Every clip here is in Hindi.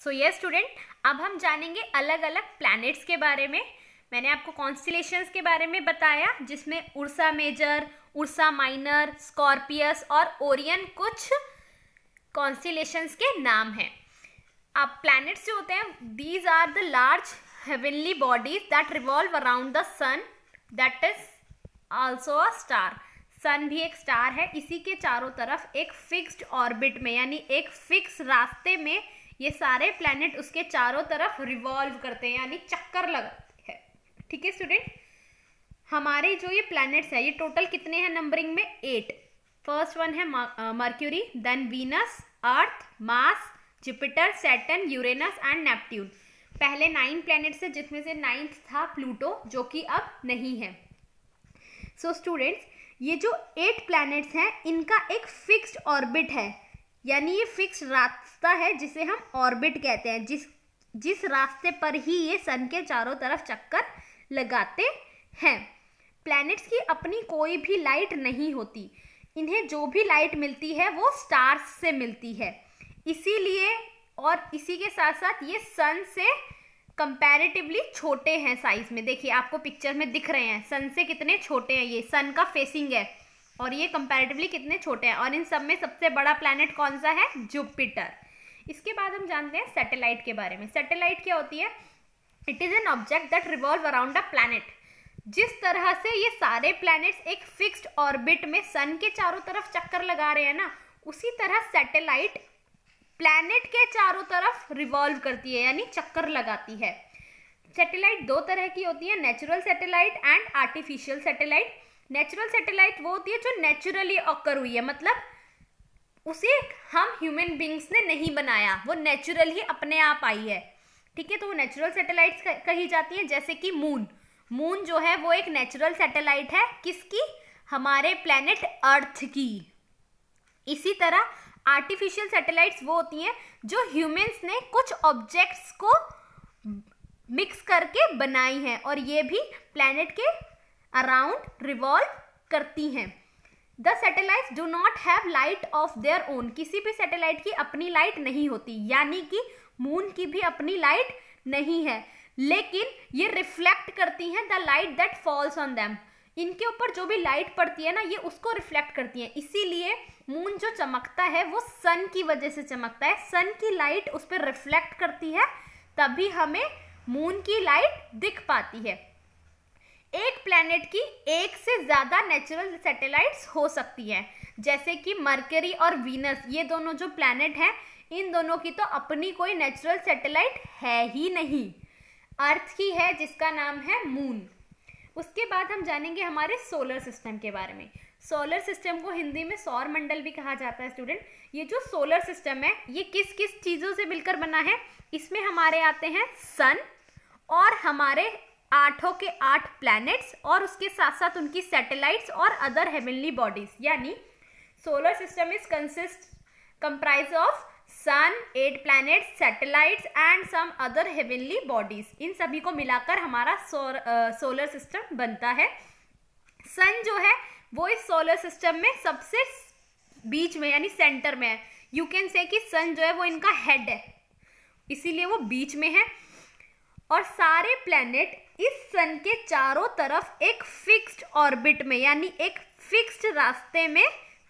सो ये स्टूडेंट, अब हम जानेंगे अलग अलग प्लैनेट्स के बारे में। मैंने आपको कॉन्स्टिलेशंस के बारे में बताया, जिसमें Ursa Major, Ursa Minor, Scorpius और ओरियन कुछ कॉन्स्टिलेशंस के नाम हैं। अब प्लैनेट्स जो होते हैं, these are the large heavenly bodies that revolve around the sun, that is also a star. Sun भी एक स्टार है। इसी के चारों तरफ एक फिक्स्ड ऑर्बिट में, यानी एक फिक्स रास्ते में ये सारे प्लैनेट उसके चारों तरफ रिवॉल्व करते हैं, यानी चक्कर लगाते हैं। ठीक है स्टूडेंट, हमारे जो ये प्लैनेट्स है, ये टोटल कितने हैं नंबरिंग में? 8। फर्स्ट वन है Mercury, then Venus, Earth, Mars, Jupiter, Saturn, Uranus and Neptune. पहले 9 प्लैनेट्स है, जिसमें से 9th था प्लूटो, जो कि अब नहीं है। सो स्टूडेंट्स, ये जो 8 प्लैनेट्स हैं, इनका एक फिक्स्ड ऑर्बिट है, यानी ये फिक्स्ड रास्ता है जिसे हम ऑर्बिट कहते हैं, जिस रास्ते पर ही ये सन के चारों तरफ चक्कर लगाते हैं। प्लैनेट्स की अपनी कोई भी लाइट नहीं होती। इन्हें जो भी लाइट मिलती है वो स्टार्स से मिलती है। इसीलिए और इसी के साथ साथ ये सन से कंपैरेटिवली छोटे हैं साइज में। देखिए आपको पिक्चर में दिख रहे हैं, सन से कितने छोटे हैं। ये सन का फेसिंग है और ये कंपैरेटिवली कितने छोटे हैं। और इन सब में सबसे बड़ा प्लैनेट कौन सा है? जुपिटर। इसके बाद हम जानते हैं सैटेलाइट के बारे में। सैटेलाइट क्या होती है? It is an object that revolve around a planet. जिस तरह से ये सारे प्लैनेट्स एक फिक्स्ड ऑर्बिट में सन के चारों तरफ चक्कर लगा रहे हैं ना, उसी तरह सैटेलाइट प्लैनेट के चारों तरफ रिवॉल्व करती है, यानी चक्कर लगाती है। सैटेलाइट 2 तरह की होती है, natural satellite and artificial satellite. Natural satellite वो होती है जो नेचुरली ऑकर हुई है, मतलब उसे हम ह्यूमन बींग्स ने नहीं बनाया, वो नेचुरल ही अपने आप आई है। ठीक है, तो वो नेचुरल सैटेलाइट्स कही जाती है। जैसे कि मून जो है वो एक नेचुरल सैटेलाइट है। किसकी? हमारे प्लैनेट अर्थ की। इसी तरह आर्टिफिशियल सैटेलाइट्स वो होती हैं जो ह्यूमंस ने कुछ ऑब्जेक्ट्स को मिक्स करके बनाई हैं, और ये भी प्लैनेट के अराउंड रिवॉल्व करती हैं। The satellites do not have light of their own. किसी भी सैटेलाइट की अपनी लाइट नहीं होती, यानी कि मून की भी अपनी लाइट नहीं है, लेकिन ये रिफ्लेक्ट करती हैं the light that falls on them. इनके ऊपर जो भी लाइट पड़ती है ना, ये उसको रिफ्लेक्ट करती है। इसीलिए मून जो चमकता है वो सन की वजह से चमकता है। सन की लाइट उस पर रिफ्लेक्ट करती है, तभी हमें मून की लाइट दिख पाती है। एक प्लैनेट की एक से ज्यादा नेचुरल सैटेलाइट्स हो सकती हैं, जैसे कि मरकरी और वीनस। ये दोनों जो प्लैनेट हैं, इन दोनों की तो अपनी कोई नेचुरल सैटेलाइट है ही नहीं। अर्थ की है, जिसका नाम है मून। उसके बाद हम जानेंगे हमारे सोलर सिस्टम के बारे में। सोलर सिस्टम को हिंदी में सौर मंडल भी कहा जाता है स्टूडेंट। ये जो सोलर सिस्टम है, ये किस किस चीज़ों से मिलकर बना है? इसमें हमारे आते हैं सन और हमारे 8 के 8 प्लैनेट्स, और उसके साथ साथ उनकी सैटेलाइट्स और अदर हेवनली बॉडीज। यानी solar system is comprise of sun, 8 planets, satellites and some other heavenly bodies. इन सभी को मिलाकर हमारा सोलर सिस्टम बनता है। सन जो है वो इस सोलर सिस्टम में सबसे बीच में, यानी सेंटर में है। यू कैन से कि सन जो है वो इनका हेड है, इसीलिए वो बीच में है। और सारे प्लैनेट इस सन के चारों तरफ एक फिक्स्ड ऑर्बिट में, यानी एक फिक्स्ड रास्ते में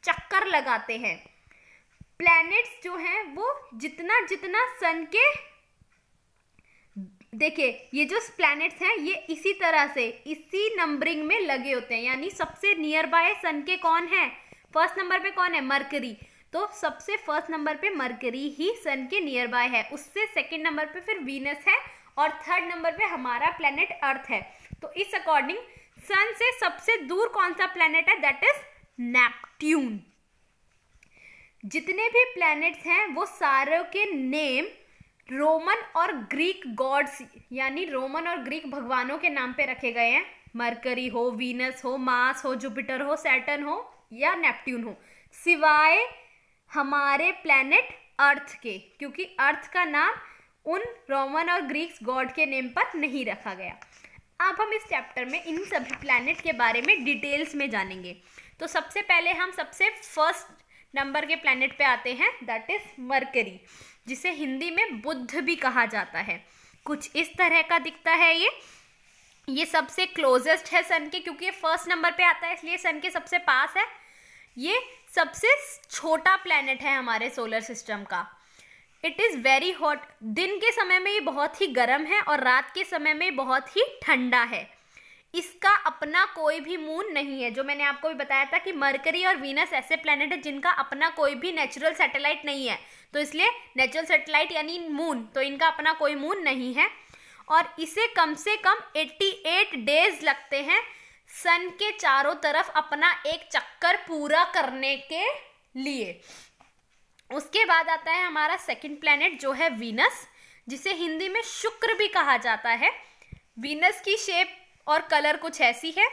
चक्कर लगाते हैं। प्लैनेट्स जो हैं वो जितना जितना सन के, देखिए ये जो प्लैनेट्स हैं ये इसी तरह से इसी नंबरिंग में लगे होते हैं। यानी सबसे नियर बाय सन के कौन है? फर्स्ट नंबर पे कौन है? मरकरी। तो सबसे फर्स्ट नंबर पे मरकरी ही सन के नियर बाय है। उससे सेकंड नंबर पे फिर वीनस है, और थर्ड नंबर पे हमारा प्लैनेट अर्थ है। तो इस अकॉर्डिंग सन से सबसे दूर कौन सा प्लैनेट है? That is Neptune. जितने भी प्लैनेट्स हैं वो सारों के नेम रोमन और ग्रीक गॉड्स, यानी रोमन और ग्रीक भगवानों के नाम पे रखे गए हैं। मरकरी हो, वीनस हो, मार्स हो, जुपिटर हो, सैटर्न हो या नेपट्यून हो, सिवाय हमारे प्लैनेट अर्थ के, क्योंकि अर्थ का नाम उन रोमन और ग्रीक गॉड के नेम पर नहीं रखा गया। अब हम इस चैप्टर में इन सभी प्लैनेट के बारे में डिटेल्स में जानेंगे। तो सबसे पहले हम सबसे फर्स्ट नंबर के प्लैनेट पे आते हैं, दैट इज मरकरी, जिसे हिंदी में बुध भी कहा जाता है। कुछ इस तरह का दिखता है ये सबसे क्लोजेस्ट है सन के, क्योंकि ये फर्स्ट नंबर पे आता है इसलिए सन के सबसे पास है। ये सबसे छोटा प्लैनेट है हमारे सोलर सिस्टम का। इट इज़ वेरी हॉट, दिन के समय में ये बहुत ही गर्म है और रात के समय में बहुत ही ठंडा है। इसका अपना कोई भी मून नहीं है, जो मैंने आपको भी बताया था कि मरकरी और वीनस ऐसे प्लैनेट है जिनका अपना कोई भी नेचुरल सैटेलाइट नहीं है, तो इसलिए नेचुरल सैटेलाइट यानी मून, तो इनका अपना कोई मून नहीं है। और इसे कम से कम 88 डेज लगते हैं सन के चारों तरफ अपना एक चक्कर पूरा करने के लिए। उसके बाद आता है हमारा सेकंड प्लैनेट जो है वीनस, जिसे हिंदी में शुक्र भी कहा जाता है। वीनस की शेप और कलर कुछ ऐसी है।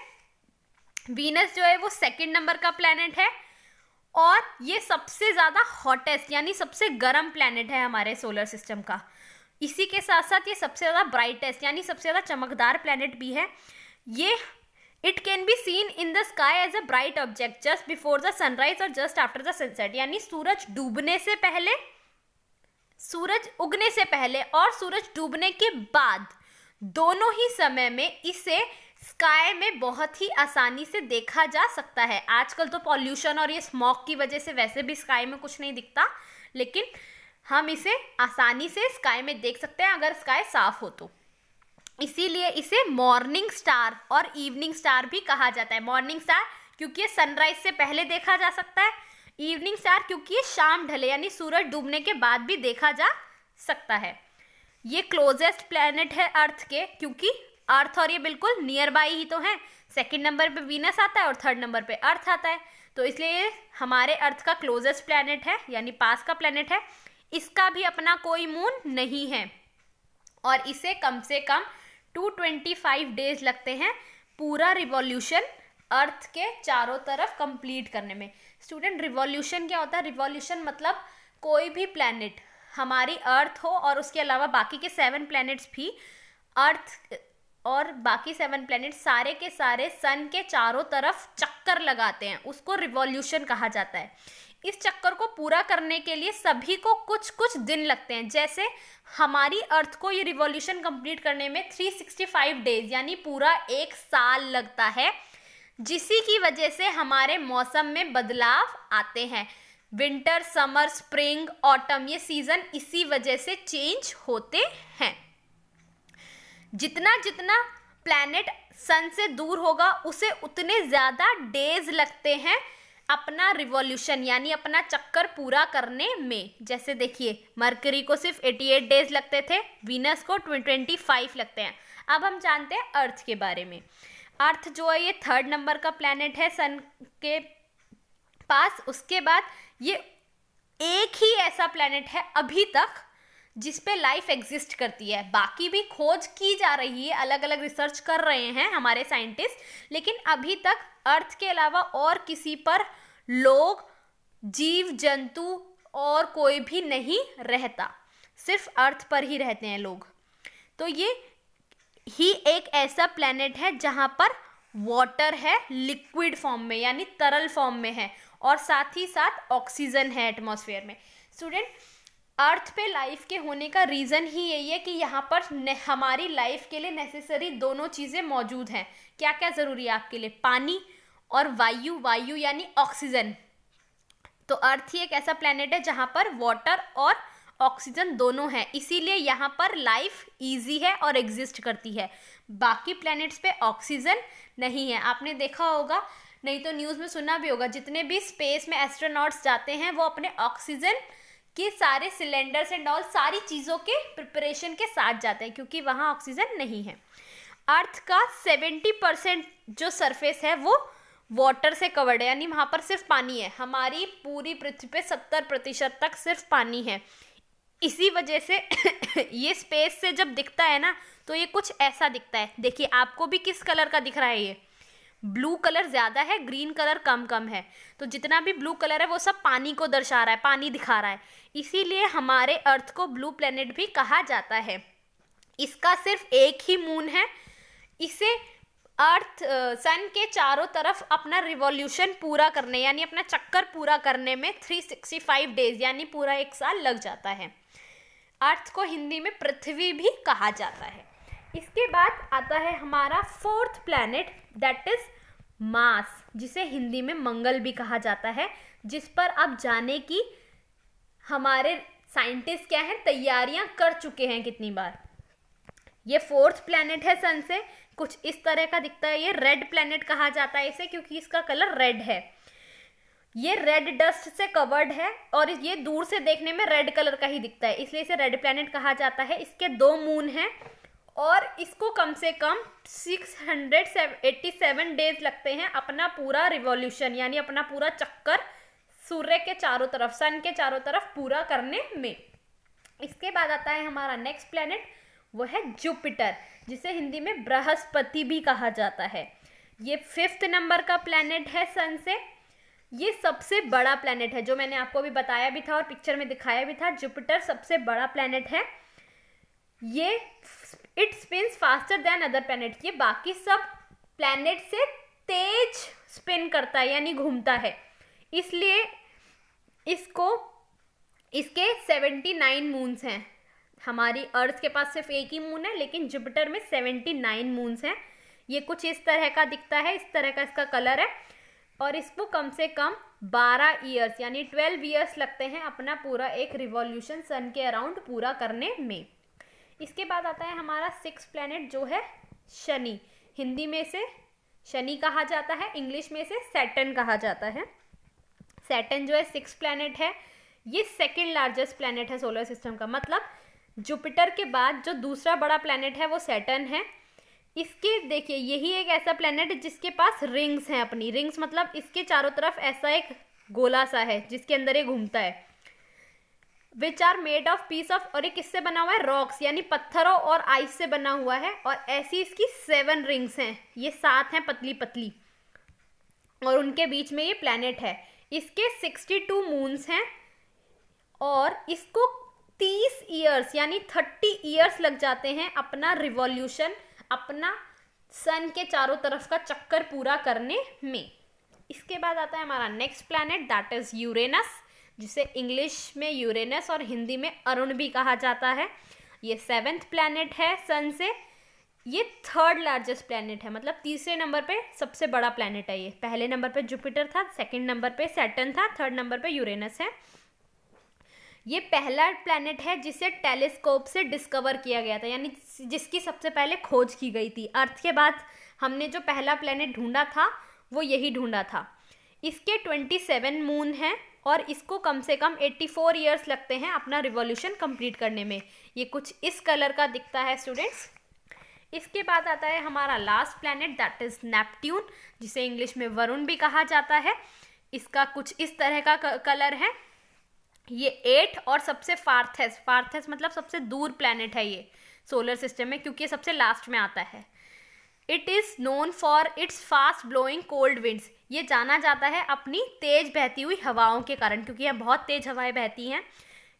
वीनस जो है वो सेकंड नंबर का प्लैनेट है और ये सबसे ज़्यादा हॉटेस्ट यानी सबसे गर्म प्लैनेट है हमारे सोलर सिस्टम का। इसी के साथ साथ ये सबसे ज़्यादा ब्राइटेस्ट यानी सबसे ज़्यादा चमकदार प्लैनेट भी है। ये it can be seen in the sky as a bright object just before the sunrise और जस्ट आफ्टर द सनसेट, यानी सूरज डूबने से पहले, सूरज उगने से पहले और सूरज डूबने के बाद, दोनों ही समय में इसे स्काई में बहुत ही आसानी से देखा जा सकता है। आजकल तो पॉल्यूशन और ये स्मॉग की वजह से वैसे भी स्काई में कुछ नहीं दिखता, लेकिन हम इसे आसानी से स्काई में देख सकते हैं अगर स्काई साफ हो तो। इसीलिए इसे मॉर्निंग स्टार और इवनिंग स्टार भी कहा जाता है। मॉर्निंग स्टार क्योंकि ये सनराइज से पहले देखा जा सकता है, इवनिंग स्टार क्योंकि ये शाम ढले यानी सूरज डूबने के बाद भी देखा जा सकता है। ये क्लोजेस्ट प्लैनेट है अर्थ के, क्योंकि अर्थ और ये बिल्कुल नियर बाई ही तो हैं। सेकंड नंबर पे वीनस आता है और थर्ड नंबर पे अर्थ आता है, तो इसलिए ये हमारे अर्थ का क्लोजेस्ट प्लैनेट है यानी पास का प्लैनेट है। इसका भी अपना कोई मून नहीं है और इसे कम से कम 225 डेज लगते हैं पूरा रिवॉल्यूशन अर्थ के चारों तरफ कंप्लीट करने में। स्टूडेंट, रिवॉल्यूशन क्या होता है? रिवॉल्यूशन मतलब कोई भी प्लैनेट, हमारी अर्थ हो और उसके अलावा बाकी के 7 प्लैनेट्स भी, अर्थ और बाकी 7 प्लैनेट सारे के सारे सन के चारों तरफ चक्कर लगाते हैं, उसको रिवॉल्यूशन कहा जाता है। इस चक्कर को पूरा करने के लिए सभी को कुछ कुछ दिन लगते हैं। जैसे हमारी अर्थ को ये रिवॉल्यूशन कंप्लीट करने में 365 डेज यानी पूरा 1 साल लगता है, जिसी की वजह से हमारे मौसम में बदलाव आते हैं। विंटर, समर, स्प्रिंग, ऑटम, ये सीजन इसी वजह से चेंज होते हैं। जितना जितना प्लैनेट सन से दूर होगा उसे उतने ज़्यादा डेज लगते हैं अपना रिवॉल्यूशन यानी अपना चक्कर पूरा करने में। जैसे देखिए, मरकरी को सिर्फ 88 डेज लगते थे, वीनस को 25 लगते हैं। अब हम जानते हैं अर्थ के बारे में। अर्थ जो है ये थर्ड नंबर का प्लैनेट है सन के पास। उसके बाद ये एक ही ऐसा प्लैनेट है अभी तक जिस पे लाइफ एग्जिस्ट करती है। बाकी भी खोज की जा रही है, अलग अलग रिसर्च कर रहे हैं हमारे साइंटिस्ट, लेकिन अभी तक अर्थ के अलावा और किसी पर लोग, जीव जंतु और कोई भी नहीं रहता, सिर्फ अर्थ पर ही रहते हैं लोग। तो ये ही एक ऐसा प्लैनेट है जहाँ पर वाटर है लिक्विड फॉर्म में यानी तरल फॉर्म में है और साथ ही साथ ऑक्सीजन है एटमॉस्फेयर में। स्टूडेंट, अर्थ पे लाइफ के होने का रीज़न ही यही है कि यहाँ पर हमारी लाइफ के लिए नेसेसरी दोनों चीज़ें मौजूद हैं। क्या क्या ज़रूरी है आपके लिए? पानी और वायु, वायु यानी ऑक्सीजन। तो अर्थ ही एक ऐसा प्लैनेट है जहाँ पर वाटर और ऑक्सीजन दोनों हैं, इसीलिए यहाँ पर लाइफ इजी है और एग्जिस्ट करती है। बाकी प्लैनेट्स पे ऑक्सीजन नहीं है। आपने देखा होगा, नहीं तो न्यूज़ में सुना भी होगा, जितने भी स्पेस में एस्ट्रोनॉट्स जाते हैं वो अपने ऑक्सीजन के सारे सिलेंडर्स एंड ऑल सारी चीज़ों के प्रिपरेशन के साथ जाते हैं, क्योंकि वहाँ ऑक्सीजन नहीं है। अर्थ का 70% जो सरफेस है वो वाटर से कवर्ड है, यानी वहाँ पर सिर्फ पानी है। हमारी पूरी पृथ्वी पे 70% तक सिर्फ पानी है। इसी वजह से ये स्पेस से जब दिखता है ना तो ये कुछ ऐसा दिखता है। देखिए, आपको भी किस कलर का दिख रहा है? ये ब्लू कलर ज़्यादा है, ग्रीन कलर कम कम है। तो जितना भी ब्लू कलर है वो सब पानी को दर्शा रहा है, पानी दिखा रहा है। इसीलिए हमारे अर्थ को ब्लू प्लैनेट भी कहा जाता है। इसका सिर्फ एक ही मून है। इसे अर्थ सन के चारों तरफ अपना रिवॉल्यूशन पूरा करने यानी अपना चक्कर पूरा करने में 365 डेज यानी पूरा 1 साल लग जाता है। अर्थ को हिंदी में पृथ्वी भी कहा जाता है। इसके बाद आता है हमारा 4th planet, that is Mars, जिसे हिंदी में मंगल भी कहा जाता है, जिस पर अब जाने की हमारे साइंटिस्ट क्या हैं, तैयारियां कर चुके हैं कितनी बार। ये 4th प्लैनेट है सन से, कुछ इस तरह का दिखता है। ये रेड प्लैनेट कहा जाता है इसे, क्योंकि इसका कलर रेड है। ये रेड डस्ट से कवर्ड है और ये दूर से देखने में रेड कलर का ही दिखता है, इसलिए इसे रेड प्लैनेट कहा जाता है। इसके 2 मून हैं और इसको कम से कम 687 डेज लगते हैं अपना पूरा रिवॉल्यूशन यानी अपना पूरा चक्कर सूर्य के चारों तरफ, सन के चारों तरफ पूरा करने में। इसके बाद आता है हमारा नेक्स्ट प्लैनेट, वो है जुपिटर, जिसे हिंदी में बृहस्पति भी कहा जाता है। ये 5th नंबर का प्लैनेट है सन से। ये सबसे बड़ा प्लैनेट है, जो मैंने आपको भी बताया भी था और पिक्चर में दिखाया भी था। जुपिटर सबसे बड़ा प्लैनेट है। ये it spins faster than other planet, ये बाकी सब प्लैनेट से तेज स्पिन करता है यानी घूमता है, इसलिए इसके 79 मून्स हैं। हमारी अर्थ के पास सिर्फ एक ही मून है, लेकिन जुपिटर में 79 मून्स हैं। ये कुछ इस तरह का दिखता है, इस तरह का इसका कलर है और इसको कम से कम 12 ईयर्स यानी 12 ईयर्स लगते हैं अपना पूरा एक रिवॉल्यूशन सन के अराउंड पूरा करने में। इसके बाद आता है हमारा 6th प्लैनेट, जो है शनि। हिंदी में से शनि कहा जाता है, इंग्लिश में से सैटर्न कहा जाता है। सैटर्न जो है 6th प्लैनेट है। ये 2nd लार्जेस्ट प्लैनेट है सोलर सिस्टम का, मतलब जुपिटर के बाद जो दूसरा बड़ा प्लैनेट है वो सैटर्न है। इसके देखिए यही एक ऐसा प्लैनेट है जिसके पास रिंग्स हैं, अपनी रिंग्स मतलब इसके चारों तरफ ऐसा एक गोला सा है जिसके अंदर ये घूमता है, which are made of piece of, और ये किससे बना हुआ है, रॉक्स यानी पत्थरों और आइस से बना हुआ है। और ऐसी इसकी 7 रिंग्स हैं, ये 7 हैं पतली पतली, और उनके बीच में ये प्लैनेट है। इसके 62 मून्स हैं और इसको 30 ईयर्स यानी 30 ईयर्स लग जाते हैं अपना रिवॉल्यूशन, अपना सन के चारों तरफ का चक्कर पूरा करने में। इसके बाद आता है हमारा next planet, that is Uranus, जिसे इंग्लिश में यूरेनस और हिंदी में अरुण भी कहा जाता है। ये 7th प्लैनेट है सन से। ये 3rd लार्जेस्ट प्लैनेट है, मतलब तीसरे नंबर पे सबसे बड़ा प्लैनेट है ये। पहले नंबर पे जुपिटर था, 2nd नंबर पे सैटर्न था, 3rd नंबर पे यूरेनस है। ये पहला प्लैनेट है जिसे टेलीस्कोप से डिस्कवर किया गया था, यानी जिसकी सबसे पहले खोज की गई थी। अर्थ के बाद हमने जो पहला प्लैनेट ढूंढा था वो यही ढूंढा था। इसके 27 मून हैं और इसको कम से कम 84 ईयर्स लगते हैं अपना रिवॉल्यूशन कंप्लीट करने में। ये कुछ इस कलर का दिखता है स्टूडेंट्स। इसके बाद आता है हमारा last planet, that is Neptune, जिसे इंग्लिश में वरुण भी कहा जाता है। इसका कुछ इस तरह का कलर है। ये 8 और सबसे फार्थेस्ट मतलब सबसे दूर प्लैनेट है ये सोलर सिस्टम में, क्योंकि ये सबसे लास्ट में आता है। It is known for its fast blowing cold winds, ये जाना जाता है अपनी तेज बहती हुई हवाओं के कारण, क्योंकि यहाँ बहुत तेज हवाएं बहती हैं।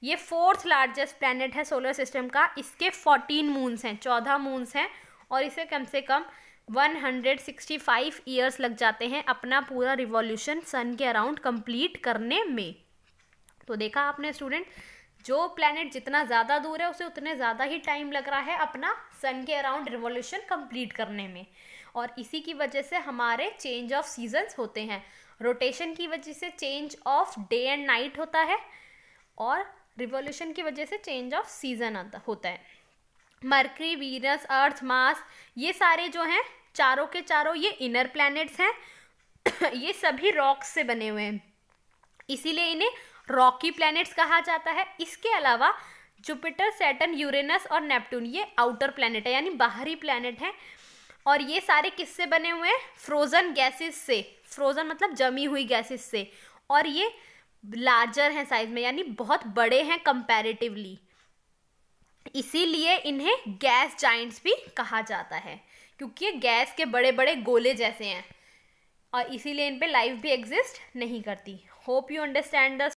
ये 4th लार्जेस्ट प्लैनेट है सोलर सिस्टम का। इसके 14 मून्स हैं, 14 मून्स हैं, और इसे कम से कम 165 ईयर्स लग जाते हैं अपना पूरा रिवॉल्यूशन सन के अराउंड कंप्लीट करने में। तो देखा आपने स्टूडेंट, जो प्लैनेट जितना ज़्यादा दूर है उसे उतने ज़्यादा ही टाइम लग रहा है अपना सन के अराउंड रिवॉल्यूशन कंप्लीट करने में। और इसी की वजह से हमारे चेंज ऑफ सीजन्स होते हैं। रोटेशन की वजह से change of day and night होता है और रिवॉल्यूशन की वजह से चेंज ऑफ सीजन होता है। मरकरी, वीनस, अर्थ, मार्स, ये सारे जो हैं चारों के चारों ये इनर प्लैनेट्स हैं। ये सभी रॉक्स से बने हुए हैं, इसीलिए इन्हें रॉकी प्लैनेट्स कहा जाता है। इसके अलावा जुपिटर, सैटर्न, यूरेनस और नेपट्यून ये आउटर प्लैनेट है, यानी बाहरी प्लैनेट है। और ये सारे किससे बने हुए हैं, फ्रोजन गैसेस से। फ्रोजन मतलब जमी हुई गैसेस से, और ये लार्जर हैं साइज में, यानी बहुत बड़े हैं कंपैरेटिवली, इसीलिए इन्हें गैस जाइंट्स भी कहा जाता है, क्योंकि ये गैस के बड़े बड़े गोले जैसे हैं और इसीलिए इन पे लाइफ भी एग्जिस्ट नहीं करती। Hope you understand the